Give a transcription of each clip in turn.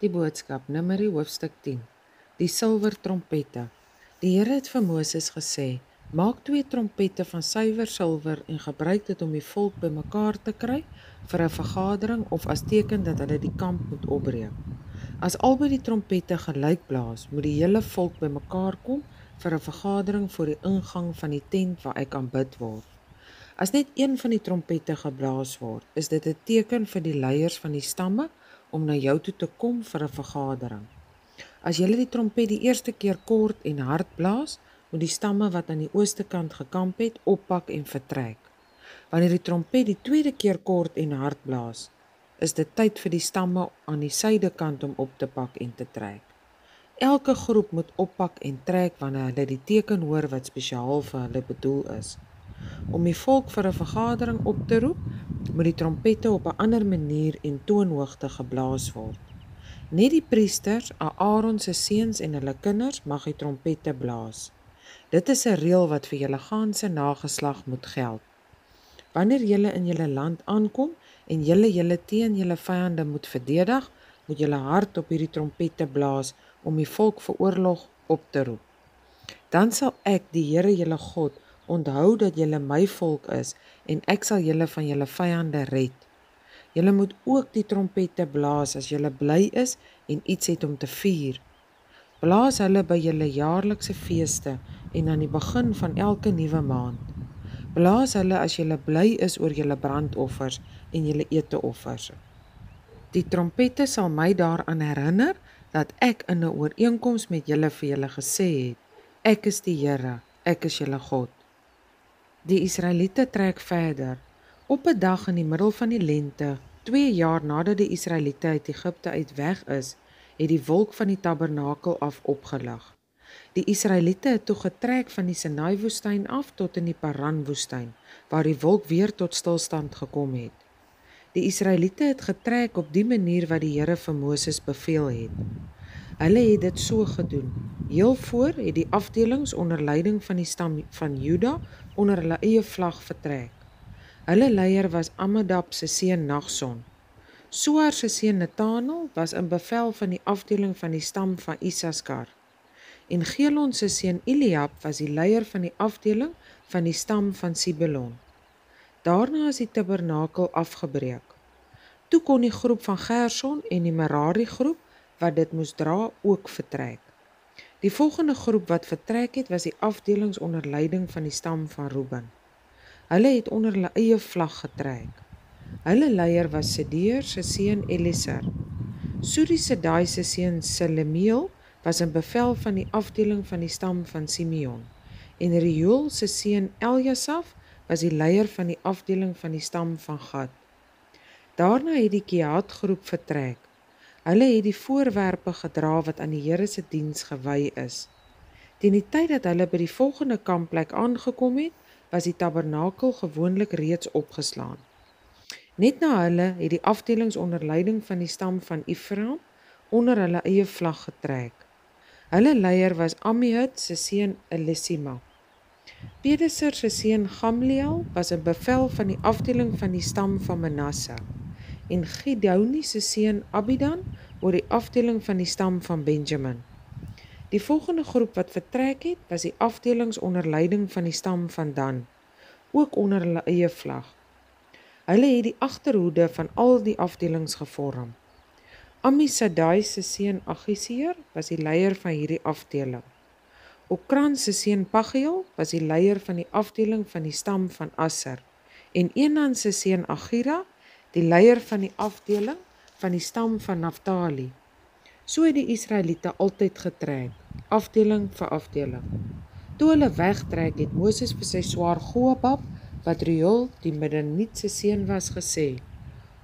Die boodskap, Numeri hoofstuk 10. Die silwer trompette. Die Here het vir Moses gesê: "Maak 2 trompette van suiwer silwer en gebruik dit om die volk bymekaar te kry vir 'n vergadering of as teken dat hulle die kamp moet opbreek. As albei die trompette gelyk blaas, moet die hele volk bymekaar kom vir 'n vergadering voor die ingang van die tent waar ek aanbid word. As net een van die trompette geblaas word, is dit 'n teken vir die leiers van die stamme om na jou toe te kom vir 'n vergadering. As julle die trompet die eerste keer kort en hard blaas, moet die stamme wat aan die ooste kant gekamp het, oppak en vertrek. Wanneer die trompet die tweede keer kort en hard blaas, is dit tyd vir die stamme aan die suidekant om op te pak en te trek. Elke groep moet oppak en trek wanneer hulle die teken hoor wat spesiaal vir hulle bedoel is. Om die volk vir 'n vergadering op te roep, moet die trompette op 'n ander manier en toonhoogte geblaas word. Net die priesters, Aaron se seuns en hulle kinders mag die trompette blaas. Dit is 'n reël wat vir julle ganse nageslag moet geld. Wanneer julle in julle land aankom en julle teen julle vyande moet verdedig, moet julle hard op hierdie trompette blaas om die volk vir oorlog op te roep. Dan sal ek, die Here julle God, onthou dat julle my volk is en ek sal julle van julle vyande red. Julle moet ook die trompette blaas as julle bly is en iets het om te vier. Blaas hulle by julle jaarlikse feeste en aan die begin van elke nuwe maand. Blaas hulle as julle bly is oor julle brandoffers en julle eteoffers. Die trompette sal my daaraan herinner dat ek in 'n ooreenkoms met julle vir julle gesê het: Ek is die Here, ek is julle God. Die Israeliete trek verder. Op 'n dag in die middel van die lente, 2 jaar nadat die Israeliete uit Egipte uit weg is, het die wolk van die tabernakel af opgelig. Die Israeliete het toe getrek van die Sinai-woestyn af tot in die Paran-woestyn, waar die wolk weer tot stilstand gekom het. Die Israeliete het getrek op die manier wat die Here vir Moses beveel het. Hulle het dit so gedoen. Heel voor het die afdelings onder leiding van die stam van Juda onder hulle eie vlag vertrek. Hulle leier was Amminadab se seun Nagson. Soar se seun Nathanael was in bevel van die afdeling van die stam van Issachar. En Gelon se seun Eliab was die leier van die afdeling van die stam van Sibelon. Daarna is die tabernakel afgebreek. Toe kon die groep van Gerson en die Merari groep wat dit moes dra ook vertrek. Die volgende groep wat vertrek het was die afdelings onder leiding van die stam van Reuben. Hulle het onder hulle eie vlag getrek. Hulle leier was Sedeur se seun Eliezer. Suri-Sedai se seun Selemiel was in bevel van die afdeling van die stam van Simeon. En Reuel se seun Eljasaf was die leier van die afdeling van die stam van Gad. Daarna het die Kehat groep vertrek. Hulle het die voorwerpe gedra wat aan die Here se diens gewy is. Teen die tyd dat hulle by die volgende kampplek aangekom het, was die tabernakel gewoonlik reeds opgeslaan. Net na hulle het die afdelings onder leiding van die stam van Ephraim onder hulle eie vlag getrek. Hulle leier was Ammihud se seun Elisima. Pedeser se seun Gamliel was in bevel van die afdeling van die stam van Manasse. En Gideoni se seun Abidan oor die afdeling van die stam van Benjamin. Die volgende groep wat vertrek het, was die afdelings onder leiding van die stam van Dan, ook onder hulle eie vlag. Hulle het die agterhoede van al die afdelings gevorm. Ammisadai se seun Agiseer was die leier van hierdie afdeling. Okran se seun Pagiel was die leier van die afdeling van die stam van Asser. En Enan se seun Agira, die leier van die afdeling van die stam van Naftali. So het die Israeliete altyd getrek, afdeling vir afdeling. Toe hulle wegtrek het Moses vir sy swaar Hobab, wat Reuel die Midianiet se seun was, gesê: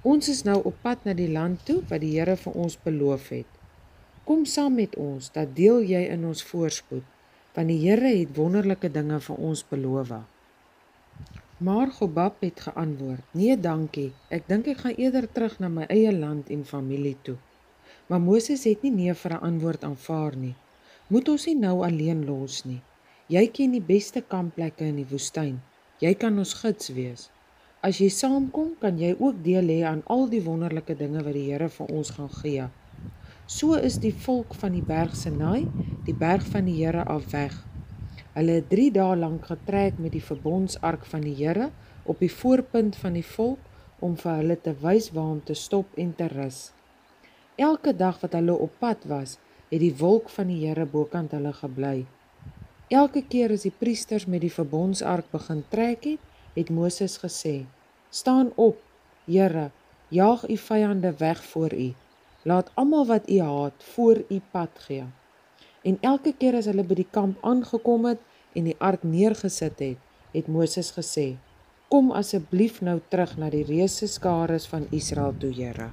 Ons is nou op pad na die land toe wat die Here vir ons beloof het. Kom saam met ons, dat deel jy in ons voorspoed, want die Here het wonderlike dinge vir ons beloof. Maar Hobab het geantwoord: Nee, dankie, ek dink ek gaan eerder terug na my eie land en familie toe. Maar Moses het nie nee vir 'n antwoord aanvaar nie. Moet ons nie nou alleen los nie. Jy ken die beste kampplekke in die woestyn. Jy kan ons gids wees. As jy saamkom, kan jy ook deel hê aan al die wonderlike dinge wat die Here vir ons gaan gee. So is die volk van die berg Sinai, die berg van die Here af weg. Hulle het 3 dae lank getrek met die verbondsark van die Here op die voorpunt van die volk om vir hulle te wys waar om te stop en te rus. Elke dag wat hulle op pad was, het die wolk van die Here bokant hulle gebly. Elke keer as die priesters met die verbondsark begin trek het Moses gesê: "Staan op, Here, jaag u vyande weg voor u. Laat almal wat u haat voor u pad gee." En elke keer as hulle by die kamp aangekom het en die ark neergesit het Moses gesê: "Kom asseblief nou terug na die reuse skares van Israel toe, Here."